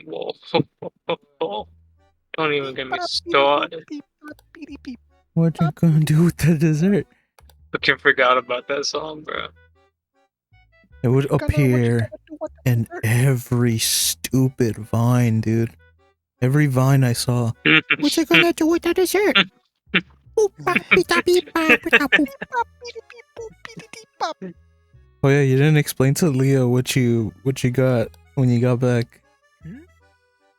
Whoa. Don't even get me started. What you gonna do with the dessert? Fucking forgot about that song, bro. It would appear in every stupid Vine, dude. Every Vine I saw. What you gonna do with the dessert? Oh yeah, you didn't explain to Leo what you got when you got back.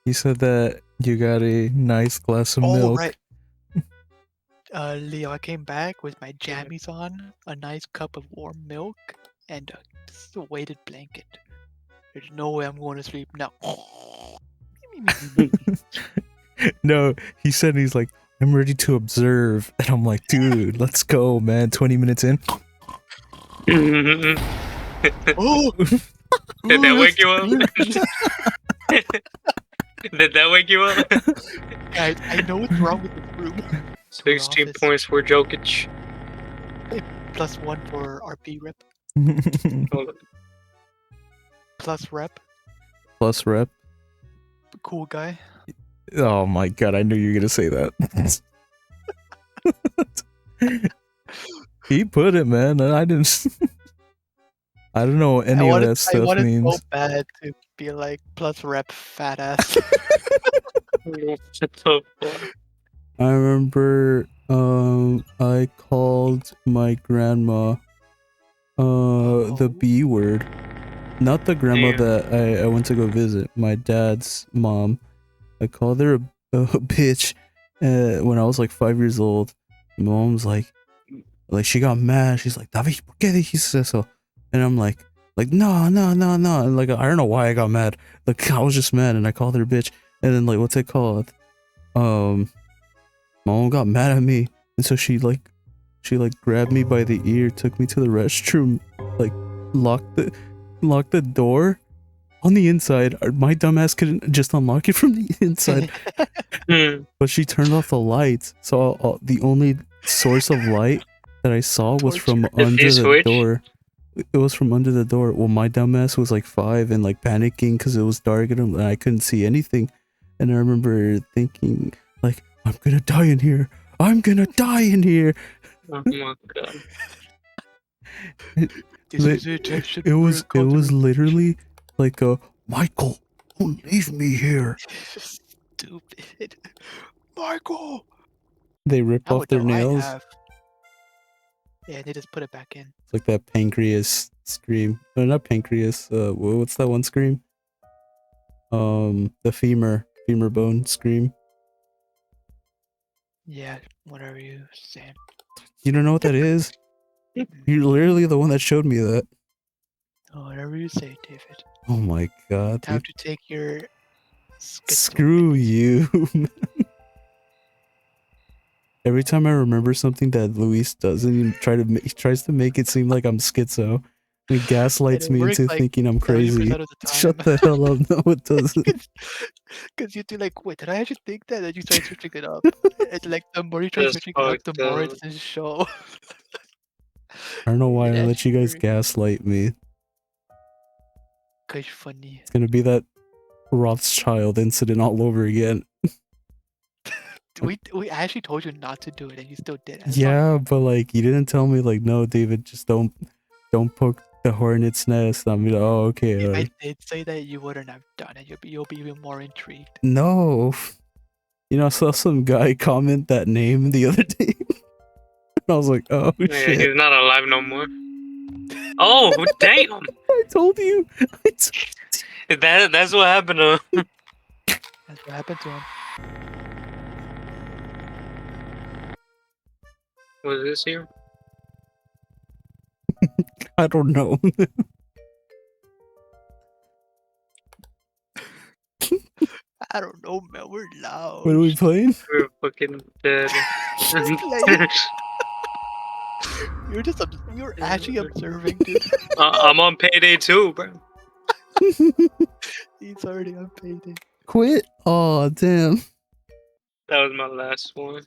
You said that you got a nice glass of milk. Right. Leo, I came back with my jammies on, a nice cup of warm milk, and just a weighted blanket. There's no way I'm going to sleep now. No, he said he's like, I'm ready to observe. And I'm like, dude, let's go, man. 20 minutes in. Oh! Did that wake you up? Did that wake you up? Guys, I know what's wrong with this room. 16 points for Jokic. +1 for RP rep. Plus rep. Plus rep. Cool guy. Oh my god, I knew you were gonna say that. He put it, man. I didn't. I don't know what any of that stuff I means. wanted so bad to be like plus rep fat ass. I remember I called my grandma the B word. Not the grandma that I went to go visit, my dad's mom. I called her a bitch when I was like 5 years old. My mom's like she got mad. She's like, David, ¿por qué dijiste eso? And I'm like, no. And like, I don't know why I got mad. Like, I was just mad and I called her a bitch. And then like, what's it called? My mom got mad at me. And so she grabbed me by the ear, took me to the restroom, like locked the door on the inside. My dumbass couldn't just unlock it from the inside. But she turned off the lights. So the only source of light that I saw was from under the door. It was from under the door. Well, my dumbass was like 5 and like panicking because it was dark and I couldn't see anything. And I remember thinking like, I'm gonna die in here. I'm gonna die in here. Oh my god. It was literally like a Michael, don't leave me here. Stupid. Michael. They rip off their nails. Yeah, they just put it back in. It's like that pancreas scream. No, not pancreas. What's that one scream? The femur bone scream. Yeah, whatever you say. You don't know what that is? You're literally the one that showed me that. Oh, whatever you say, David. Oh my god. Time to take your... Screw you. Every time I remember something that Luis doesn't, he tries to make it seem like I'm schizo. He gaslights me into thinking I'm crazy. Shut the hell up. No, it doesn't. Because you do like, wait, did I actually think that? And you start switching it up. It's like the more you try switching it up, the more it's this show. I don't know why I let you guys gaslight me. Cause funny. It's gonna be that Rothschild incident all over again. We actually told you not to do it and you still did it. Yeah, but like you didn't tell me like, no, David, just don't poke the hornet's nest. I'm like, oh, okay. If I did say that, you wouldn't have done it. You'll be even more intrigued. No. You know, I saw some guy comment that name the other day. And I was like, oh shit. He's not alive no more. Oh, damn. I told you. That's what happened to him. That's what happened to him. Was this here? I don't know. I don't know, man. We're loud. What are we playing? We're fucking dead. You're actually observing, dude. I'm on payday too, bro. He's already on payday. Quit? Oh, damn. That was my last one.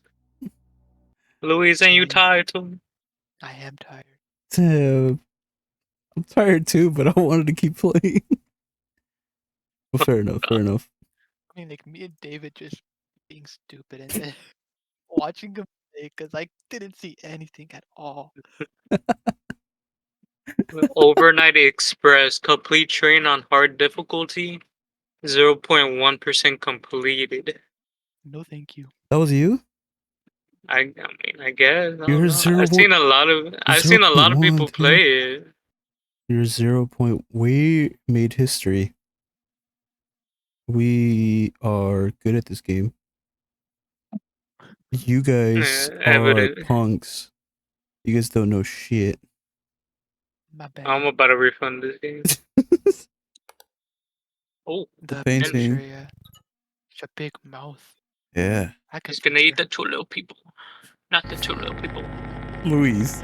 Luis, ain't you tired too? I am tired. Damn. I'm tired too, but I wanted to keep playing. Well, fair enough. funny, like me and David just being stupid and then watching him play because I didn't see anything at all. Overnight Express complete train on hard difficulty. 0.1% completed. No, thank you. That was you? I mean, I guess. I You're don't know. I've seen a lot of 0.1, people dude. play it. You're 0. We made history. We are good at this game. You guys Yeah, are evident. punks. You guys don't know shit. My bad. I'm about to refund this game. Oh, The painting. picture, yeah. It's a big mouth. Yeah. I can he's gonna eat picture. the two little people, not the two little people. Luis.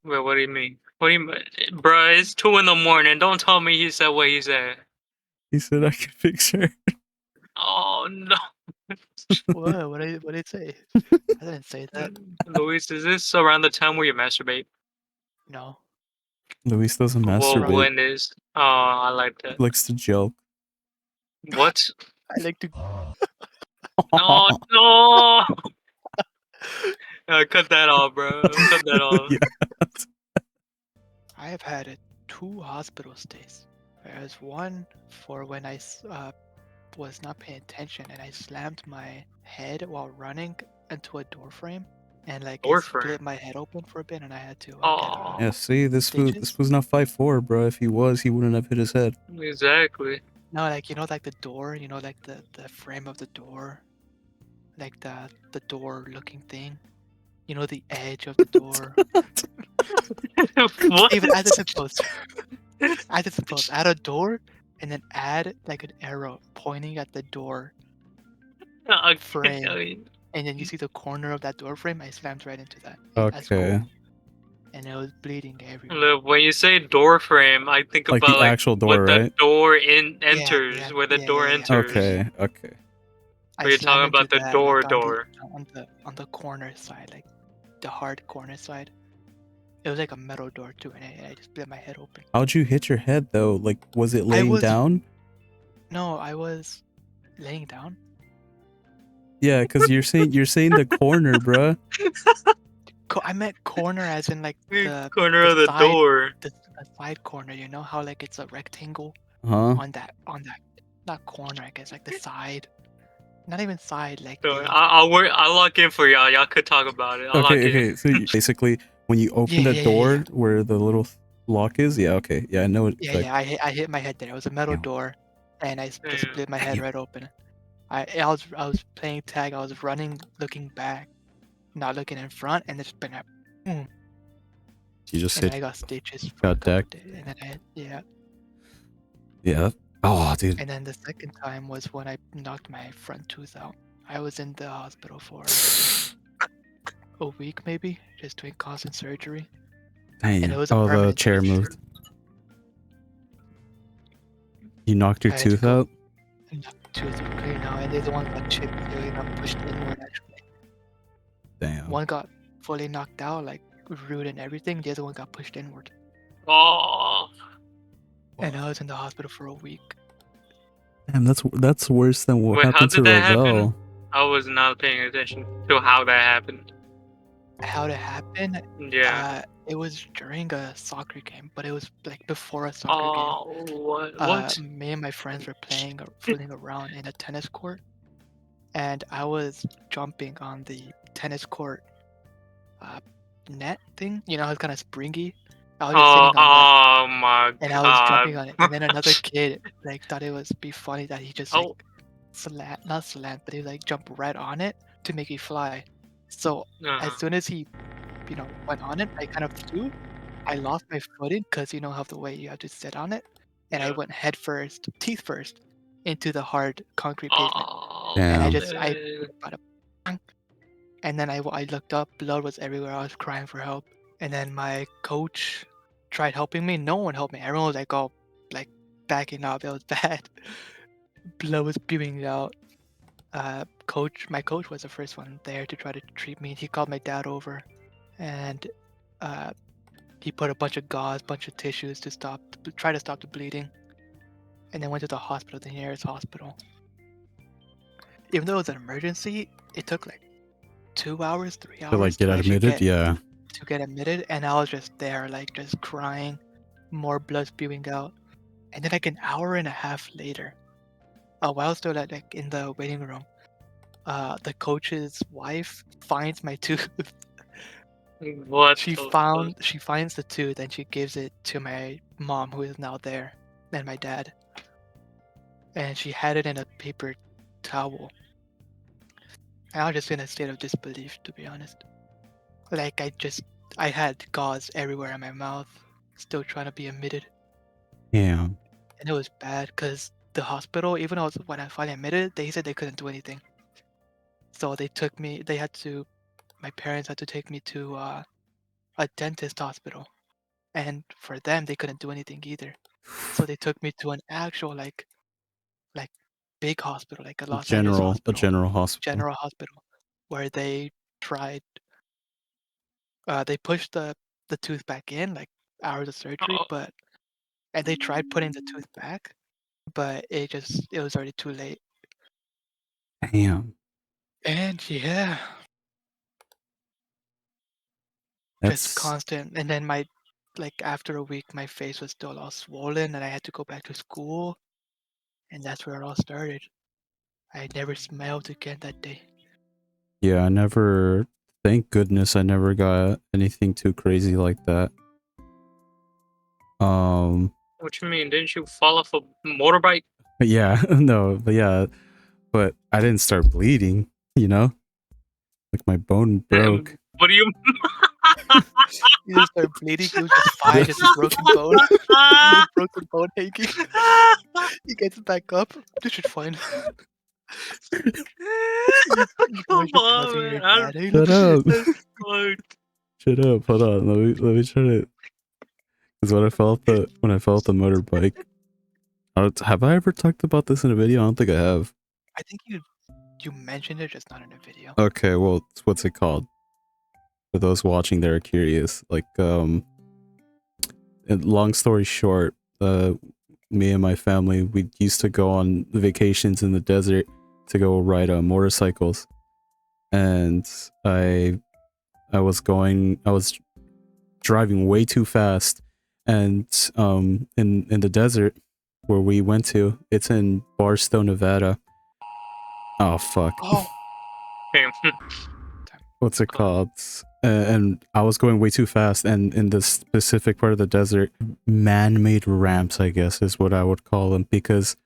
Wait, what do you mean? What do you mean, bruh? It's 2 in the morning. Don't tell me he said what he said. He said I could picture. Oh no, What? What did it say? I didn't say that. Luis, is this around the time where you masturbate? No. Luis doesn't Well, masturbate. when is? Oh, I like that. He likes to joke. What? I like to. No, no. Cut that off, bro. Cut that off. Yeah. I have had 2 hospital stays. There's one for when I was not paying attention and I slammed my head while running into a door frame and like Door it split frame. my head open for a bit and I had to get Oh, Yeah, see, this stitches. was not 5'4", bro. If he was, he wouldn't have hit his head. exactly. No, like like the door, like the frame of the door, like the door looking thing. The edge of the door. What? Even as it's supposed. As it's supposed. Add a door and then add like an arrow pointing at the door frame. And then you see the corner of that door frame. I slammed right into that. At school. Okay. And it was bleeding everywhere. Look, when you say door frame, I think Like about the actual door, what the right? door enters, Yeah, where the door yeah. enters. Okay, okay. I But you're slammed talking into about the that like door. on the corner side, like the hard corner side. It was like a metal door too, and I just split my head open. How'd you hit your head though? Like, was it I laying was- down? No, I was laying down. Yeah, because you're saying the corner, bruh. I meant corner as in like the corner of the side, door. the side corner. You know how like it's a rectangle Huh? on that not corner, I guess, like the side. Not even side, like So the I'll lock in for y'all. Y'all could talk about it. I'll lock Okay, in. okay. So basically, when you open the door where the little lock is, yeah, okay, yeah, I know what. Yeah. I hit my head there. It was a metal Damn. door, and I just Damn. split my head right open. I was playing tag. I was running, looking back, not looking in front, and it's been You just and then hit. I got stitches for got a couple decked. days, and then Yeah. Oh, dude. and then the second time was when I knocked my front tooth out. I was in the hospital for a week maybe, just doing constant surgery. Dang. And it was a Oh, the permanent chair tooth. moved. You knocked your I had to tooth go out? and knock the tooth clean out, and the one got chipped. They got pushed inward actually. Damn. One got fully knocked out, like root and everything. The other one got pushed inward. Oh. And I was in the hospital for a week. Damn, that's worse than what Wait, how happened to did that happen? Ravel. I was not paying attention to how that happened. How it happened? Yeah. It was during a soccer game, but it was like before a soccer Oh, what? Me and my friends were fooling around in a tennis court, and I was jumping on the tennis court net thing. You know how it's kind of springy. I was just sitting on that, Oh my and I was jumping on it. And then another kid like thought it was be funny that he just like not slant, but he like jumped right on it to make me fly. So as soon as he, went on it, I kind of flew. I lost my footing because you know how the way you have to sit on it, and I went head first, teeth first, into the hard concrete pavement. And I bada bang. And then I looked up, blood was everywhere. I was crying for help. And then my coach tried helping me. No one helped me. Everyone was like, "Oh, like backing up." It was bad. Blood was spewing out. My coach was the first one there to try to treat me. He called my dad over, and he put a bunch of gauze, bunch of tissues to try to stop the bleeding, and then went to the hospital, the nearest hospital. even though it was an emergency, it took like 2 hours, 3 To hours like get admitted, yeah. to get admitted, and I was just there, like just crying, more blood spewing out, and then like an hour and a half later, while I was still like in the waiting room, the coach's wife finds my tooth. What She the fuck? finds the tooth and she gives it to my mom, who is now there, and my dad, and she had it in a paper towel. And I was just in a state of disbelief, to be honest. Like I had gauze everywhere in my mouth, still trying to be admitted. Yeah. And it was bad because the hospital, even though when I finally admitted, they said they couldn't do anything. So my parents had to take me to a dentist hospital. And for them, they couldn't do anything either. So they took me to an actual like big hospital, like a Los Angeles A hospital, general hospital. general hospital, where they tried, they pushed the tooth back in, like hours of surgery, Oh, and they tried putting the tooth back, but it was already too late. Damn. And yeah, just That's constant. And then after a week, my face was still all swollen, and I had to go back to school, and that's where it all started. I never smiled again that day. yeah, thank goodness I never got anything too crazy like that. what you mean? Didn't you fall off a motorbike? Yeah, no, but I didn't start bleeding, you know? Like my bone broke. What do you? You just start bleeding. It was just fine, just a broken bone, little broken bone hanging. He gets back up. This is fine. You Come push your on, cousin, your man. dad. Hey, Shut look at up. this. That's fucked. Shut up. Hold on. Let me try to. Because when I felt the motorbike, have I ever talked about this in a video? I don't think I have. I think you mentioned it, just not in a video. Okay, well, what's it called? For those watching that are curious, like long story short, me and my family, we used to go on vacations in the desert to go ride motorcycles, and I was driving way too fast, and in the desert where we went to, it's in Barstow, Nevada. Oh fuck. Oh, Damn. What's it called? And I was going way too fast, and in this specific part of the desert, man-made ramps, I guess, is what I would call them, because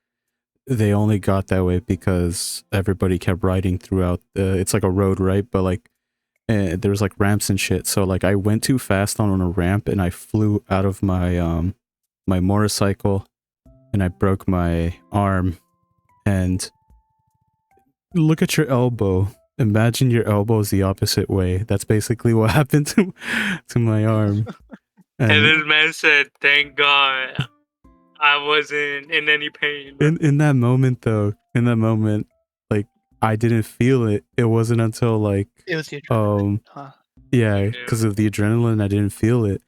they only got that way because everybody kept riding throughout. It's like a road, right? But like, there's like ramps and shit. So like, I went too fast on a ramp, and I flew out of my my motorcycle, and I broke my arm. And look at your elbow. Imagine your elbow's the opposite way. That's basically what happened to my arm. And this man said, "Thank God, I wasn't in any pain." In that moment, though, like I didn't feel it. It wasn't until like it was the adrenaline, huh? Yeah, because of the adrenaline, I didn't feel it.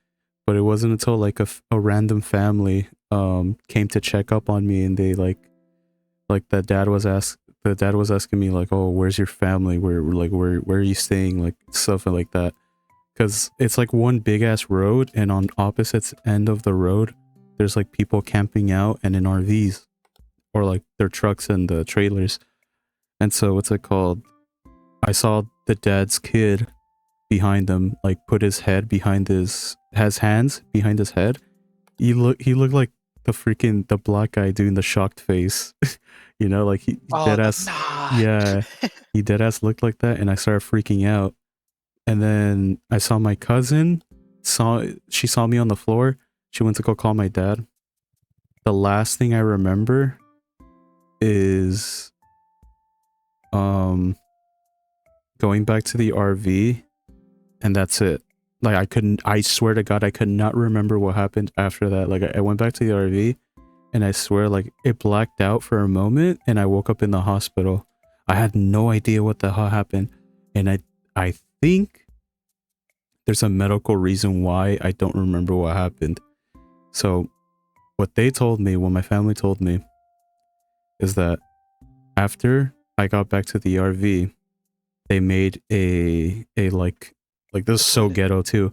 But it wasn't until like a random family came to check up on me, and they like the dad was asking me like, "Oh, where's your family? Where are you staying?" Like stuff like that. Because it's like one big ass road, and on opposite end of the road, there's like people camping out and in RVs, or like their trucks and the trailers. And so what's it called? I saw the dad's kid behind them, like put his head behind has hands behind his head. He looked like the black guy doing the shocked face. You know, like he dead ass. Nah. Yeah, he dead ass looked like that, and I started freaking out. And then I saw my cousin. She saw me on the floor. She went to go call my dad. The last thing I remember is going back to the RV, and that's it. Like I swear to God, I could not remember what happened after that. Like I went back to the RV, and I swear, like, it blacked out for a moment, and I woke up in the hospital. I had no idea what the hell happened, and I think there's a medical reason why I don't remember what happened. So what my family told me, is that after I got back to the RV, they made a like this is so toilet. ghetto too.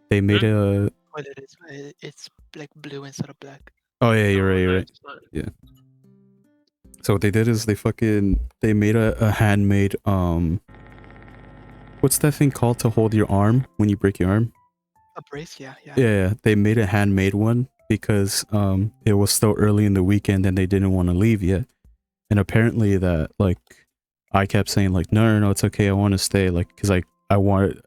They made a Toilet is it's like blue instead of black. oh yeah, you're right. Yeah. So what they did is they made a handmade what's that thing called to hold your arm when you break your arm? A brace, yeah. Yeah, they made a handmade one because it was still early in the weekend and they didn't want to leave yet. And apparently that like I kept saying like no, it's okay, I want to stay, like because I wanted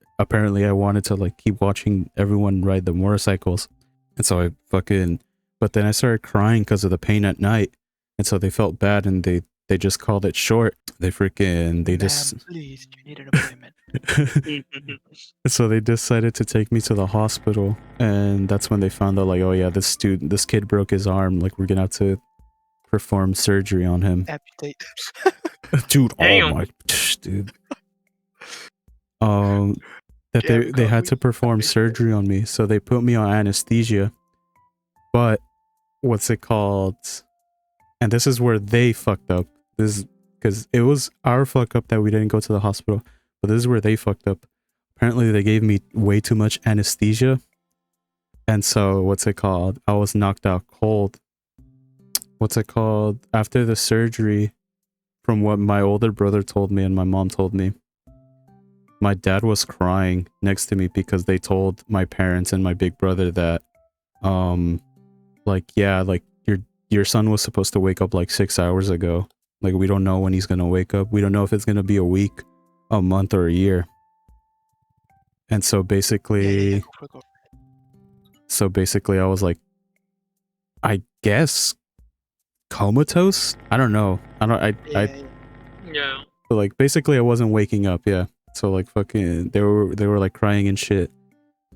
to like keep watching everyone ride the motorcycles. And so but then I started crying because of the pain at night. And so they felt bad and they just called it short. Ma'am, please, you need an appointment. So they decided to take me to the hospital, and that's when they found out like, oh yeah, this kid broke his arm, like we're gonna have to perform surgery on him. Amputate. Dude, Damn. oh my dude. That they had to perform surgery on me, so they put me on anesthesia. But what's it called? And this is where they fucked up. This is because it was our fuck up that we didn't go to the hospital, but this is where they fucked up. Apparently they gave me way too much anesthesia, and so what's it called? I was knocked out cold. What's it called? After the surgery, from what my older brother told me and my mom told me, my dad was crying next to me because they told my parents and my big brother that like yeah, like your son was supposed to wake up like 6 hours ago. Like we don't know when he's gonna wake up. We don't know if it's gonna be a week, a month, or a year. And so basically I was like, I guess comatose? I don't know. Yeah. But like basically I wasn't waking up, yeah. So like fucking they were like crying and shit.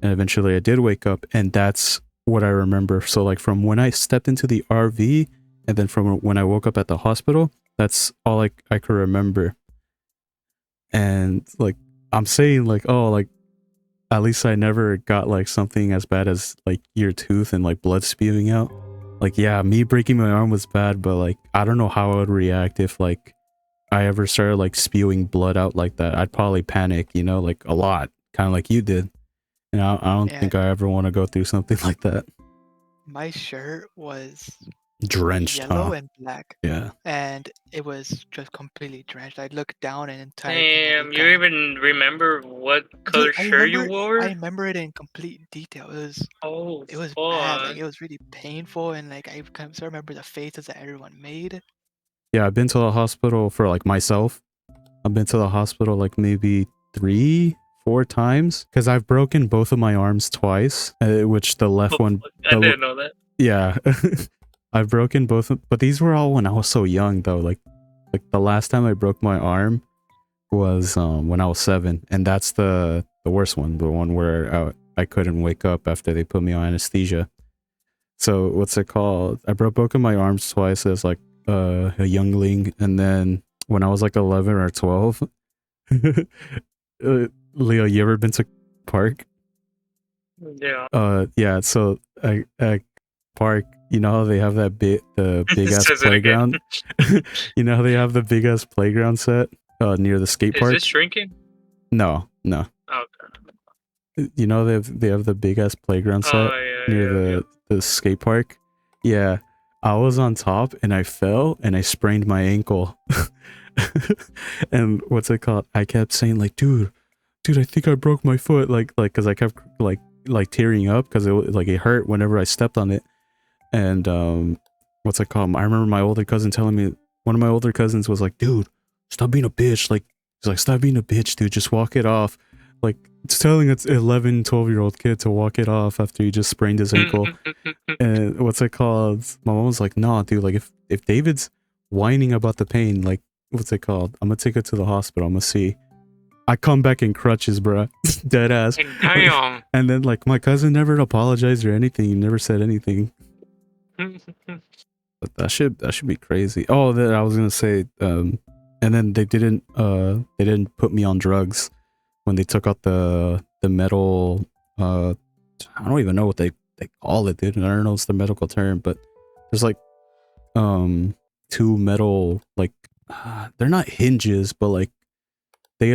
And eventually I did wake up, and that's what I remember. So like from when I stepped into the RV and then from when I woke up at the hospital, that's all I could remember. And like I'm saying like, oh, like at least I never got like something as bad as like your tooth and like blood spewing out. Like yeah, me breaking my arm was bad, but like I don't know how I would react if like I ever started like spewing blood out like that. I'd probably panic, you know, like a lot, kind of like you did. And I don't think I ever want to go through something like that. My shirt was Drenched, yellow and black. Yeah. And it was just completely drenched. I looked down and entire Damn, you even remember what color shirt you wore? I remember it in complete detail. It was bad. Like it was really painful, and like I kind of remember the faces that everyone made. Yeah, I've been to the hospital for like myself. I've been to the hospital like maybe 3-4 times because I've broken both of my arms twice, which the left one. I didn't know that. Yeah, I've broken both, but these were all when I was so young though. Like the last time I broke my arm was when I was 7, and that's the worst one, the one where I couldn't wake up after they put me on anesthesia. So what's it called? I broke both of my arms twice as like a youngling, and then when I was like 11 or 12. Leo, you ever been to park? Yeah. Yeah. So at park, you know how they have the big ass playground. You know how they have the big ass playground set near the skate park. Is this shrinking? No. Okay. You know they have the big ass playground set near the skate park. Yeah, I was on top and I fell and I sprained my ankle. And what's it called? I kept saying like, dude, I think I broke my foot. Like, cause I kept like tearing up because it hurt whenever I stepped on it. And what's it called? I remember my older cousin telling me, one of my older cousins was like, dude, stop being a bitch. Like, he's like, stop being a bitch, dude. Just walk it off. Like, it's telling its 11, 12-year-old kid to walk it off after he just sprained his ankle. And what's it called? My mom was like, nah, dude, like if David's whining about the pain, like, what's it called? I'm gonna take it to the hospital. I'm gonna see. I come back in crutches, bruh. Dead ass. Damn. And then like my cousin never apologized or anything. He never said anything. But that should be crazy. Oh, that I was gonna say, and then they didn't put me on drugs when they took out the metal. I don't even know what they call it, dude. I don't know what's the medical term, but there's like 2 metal like they're not hinges, but like they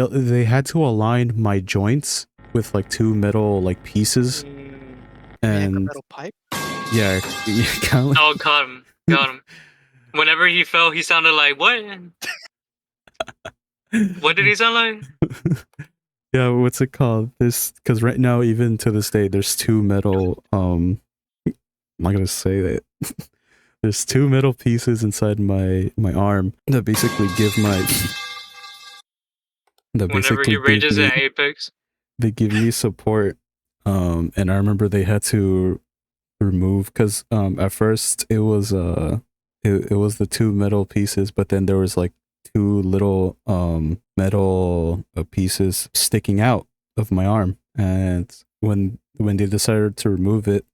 had to align my joints with like two metal like pieces, Like a and metal pipe. yeah, kind of like, Oh, got him. Got him. Whenever he fell, he sounded like, what? What did he sound like? yeah, what's it called? This because right now, even to this day, there's two metal. I'm not gonna say that. There's two metal pieces inside my arm that basically give my Whenever he rages at Apex. they give me support. And I remember they had to remove because at first it was it was the two metal pieces, but then there was like two little metal pieces sticking out of my arm, and when they decided to remove it,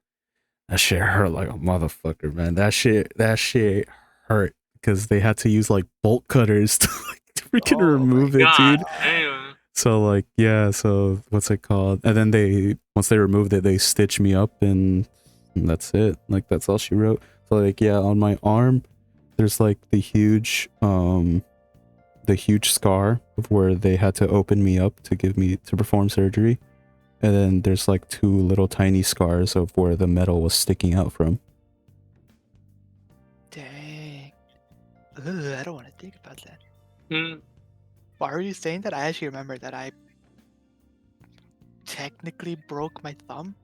that shit hurt like a motherfucker, man. That shit hurt because they had to use like bolt cutters to like freaking remove it, God dude. damn. So like yeah, so what's it called? And then once they removed it, they stitched me up, and that's it. Like that's all she wrote. So like yeah, on my arm, there's like the huge scar of where they had to open me up to perform surgery. And then there's like two little tiny scars of where the metal was sticking out from. Dang. Ugh, I don't want to think about that. Hmm. Why are you saying that? I actually remember that I technically broke my thumb.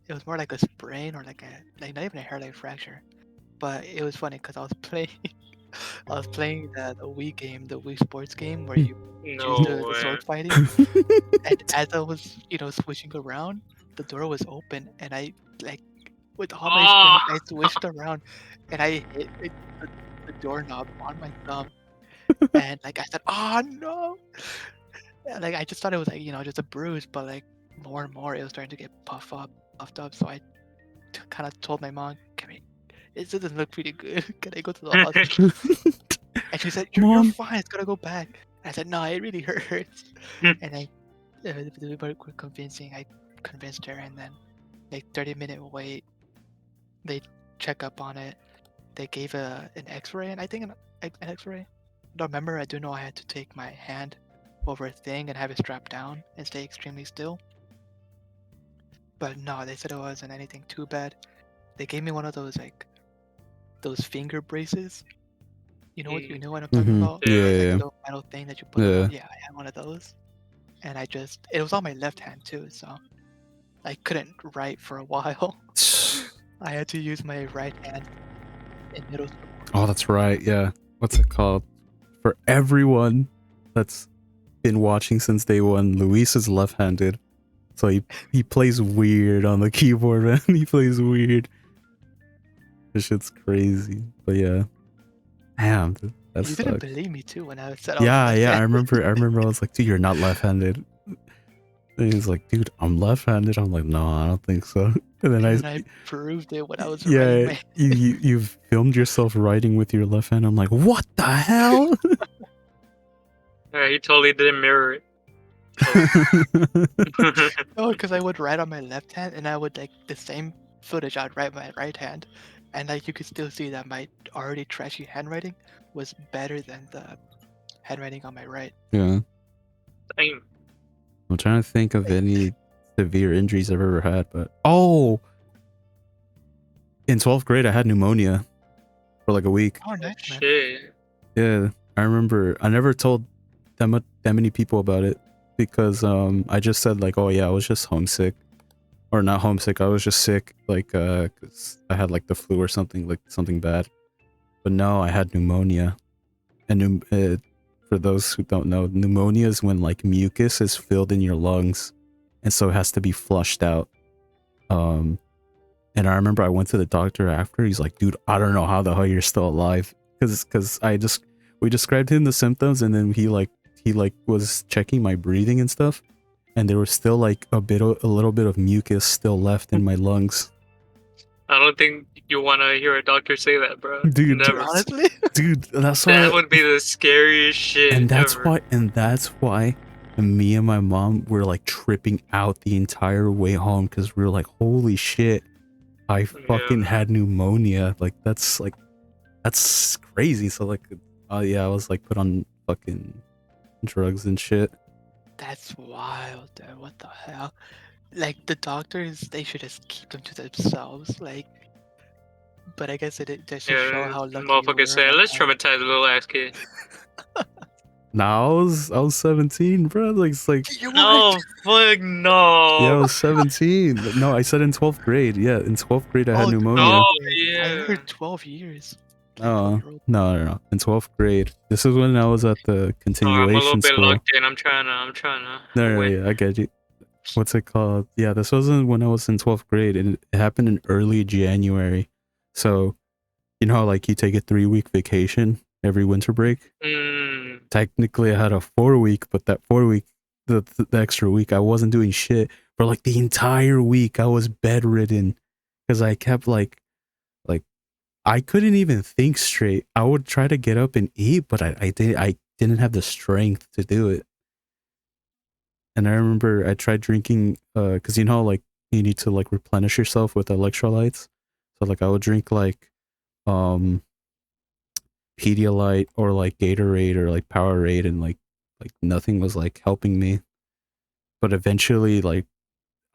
It was more like a sprain or like not even a hairline fracture. But it was funny because I was playing the Wii game, the Wii sports game where you No choose the way. sword fighting. And as I was, switching around, the door was open, and I like with all my Oh. strength, I switched around, and I hit the doorknob on my thumb, and like I said, "Oh no!" And, like I just thought it was like just a bruise, but like more and more it was starting to get puffed up. So I kind of told my mom, "Come here, this doesn't look pretty good. Can I go to the hospital?" And she said, "You're Mom. fine. It's gonna go back." And I said, "No, it really hurts." And I we were convincing. I convinced her, and then like 30-minute wait. They check up on it. They gave an X-ray, and I think an X-ray. I don't remember. I do know I had to take my hand over a thing and have it strapped down and stay extremely still. But no, they said it wasn't anything too bad. They gave me one of those those finger braces. You know what I'm talking about? Yeah. It's like Yeah. a little metal thing that you put on. Yeah, I had one of those, and it was on my left hand too, so I couldn't write for a while. I had to use my right hand in middle school. Oh, that's right. Yeah. What's it called? For everyone that's been watching since day one, Luis is left-handed. So he plays weird on the keyboard, man. He plays weird. This shit's crazy. But yeah. Damn, that You didn't sucks. believe me too when I said Yeah, I was I remember I was like, dude, you're not left-handed. And he's like, dude, I'm left-handed. I'm like, no, I don't think so. And then I proved it when I was writing my... you filmed yourself writing with your left hand. I'm like, what the hell? Yeah, he totally didn't mirror it. No, because I would write on my left hand, and I would the same footage. I'd write my right hand, and you could still see that my already trashy handwriting was better than the handwriting on my right. Yeah. Damn. I'm trying to think of any severe injuries I've ever had, but in 12th grade I had pneumonia for like a week. Oh, nice, man. Shit. Yeah, I remember. I never told that many people about it because I just said like, oh yeah, I was just homesick, or not homesick. I was just sick, like 'cause I had like the flu or something, like something bad. But no, I had pneumonia, and for those who don't know, pneumonia is when like mucus is filled in your lungs, and so it has to be flushed out. And I remember I went to the doctor after. He's like, dude, I don't know how the hell you're still alive, because we described him the symptoms, and then he was checking my breathing and stuff, and there was still like a little bit of mucus still left in my lungs. I don't think you want to hear a doctor say that, bro. Dude, never. Honestly, dude, that's why that would be the scariest shit. and that's ever. why me and my mom were like tripping out the entire way home, because we were like, holy shit, I fucking had pneumonia. Like that's crazy. So like Oh yeah, I was like put on fucking drugs and shit. That's wild, dude. What the hell? Like the doctors, they should just keep them to themselves. Like, but I guess it just should show Yeah, how lucky you motherfucker were said, about let's that. traumatize the little ass kid. Nah, I was 17, bro. Like it's like You No, fuck no. yeah, I was 17. No, I said in 12th grade. Yeah, in 12th grade I had Oh, pneumonia. Oh, I yeah. heard 12 years. Like No, 12-year-old. no. In 12th grade. This is when I was at the Oh, I'm a little continuation bit school. locked in. I'm trying to No, win. yeah, I get you. What's it called? Yeah, this wasn't when I was in 12th grade, and it happened in early January. So, you know how, like, you take a 3-week vacation every winter break? Mm. Technically, I had a 4-week, but that 4-week, the extra week, I wasn't doing shit. For, like, the entire week, I was bedridden. Because I kept, like, I couldn't even think straight. I would try to get up and eat, but I didn't have the strength to do it. And I remember I tried drinking, cause you know, like you need to like replenish yourself with electrolytes. So like I would drink like, Pedialyte or like Gatorade or like Powerade, and like nothing was like helping me. But eventually, like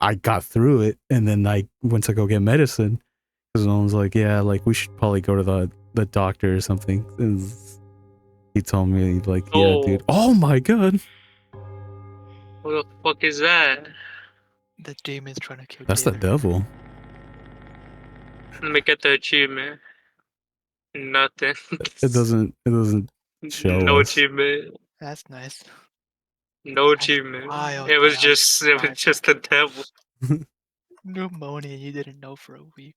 I got through it, and then I went to go get medicine. Cause no one's like, yeah, like we should probably go to the doctor or something. And he told me like, yeah, Oh, dude. Oh my god, what the fuck is that? The demon's trying to kill that's the Taylor. devil. Let me get the achievement. Nothing. It doesn't show No us. achievement. That's nice. No That's achievement. wild. It was That I'm just surprised. the devil. Pneumonia you didn't know for a week.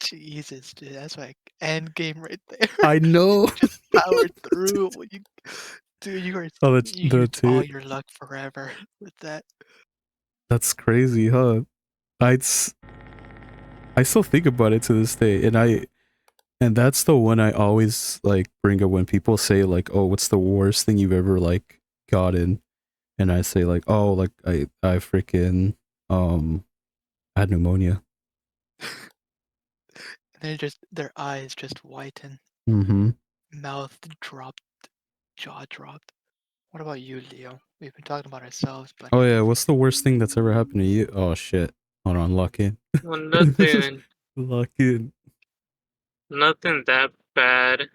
Jesus, dude. That's like end game right there. I know. Just powered through. Dude, you Oh, you the used all two. your luck forever with that. That's crazy, huh? I still think about it to this day, and that's the one I always like bring up when people say like, "Oh, what's the worst thing you've ever like gotten?" And I say like, "Oh, like I freaking had pneumonia." And their eyes just whiten, Mm-hmm. mouth dropped, jaw dropped. What about you, Leo? We've been talking about ourselves, but Oh yeah, what's the worst thing that's ever happened to you? Oh shit. Hold on, lock in. Well, nothing. Lock in. Nothing that bad.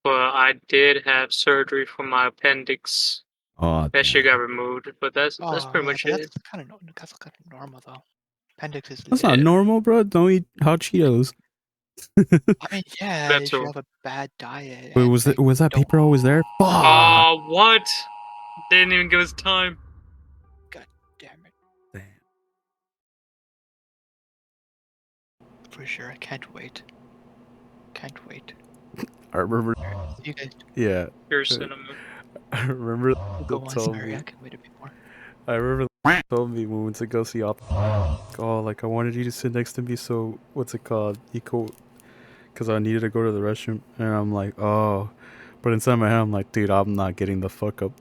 But I did have surgery for my appendix. Oh That shit got damn. removed. But that's oh pretty yeah, much but it. that's kind of normal though. Appendix is That's not lit. normal, bro. Don't eat hot Cheetos. I mean, yeah, That if you too. have a bad diet Wait, and like was that don't. paper always there? Fuck. Oh, what? Didn't even give us time. God damn it! Damn. For sure, I can't wait. Can't wait. I remember. You guys Yeah. Pure cinema. I remember go that on. told Sorry, me. I can wait a bit more. I remember told me when we went to go see Op. Oh, like I wanted you to sit next to me. So what's it called? You cool? Because I needed to go to the restroom, and I'm like, oh. But inside my head, I'm like, dude, I'm not getting the fuck up.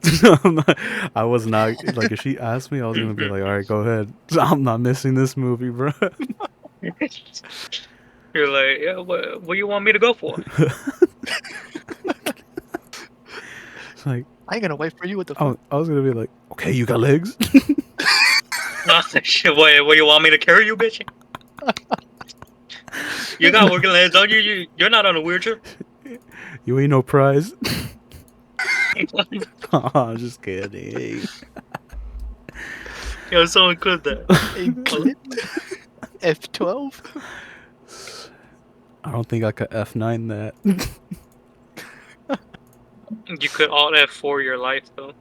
I was not like, if she asked me, I was gonna be like, all right, go ahead. I'm not missing this movie, bro. You're like, yeah, what do you want me to go for? Like, I ain't gonna wait for you. What the I fuck? was gonna be like, okay, you got legs? No, shit, what you want me to carry you, bitch? You got working legs, don't you? You're not on a wheelchair. You ain't no prize. Oh, just kidding. Yo, someone clip that. A clip? F12? I don't think I could F9 that. You could alt F4 your life though.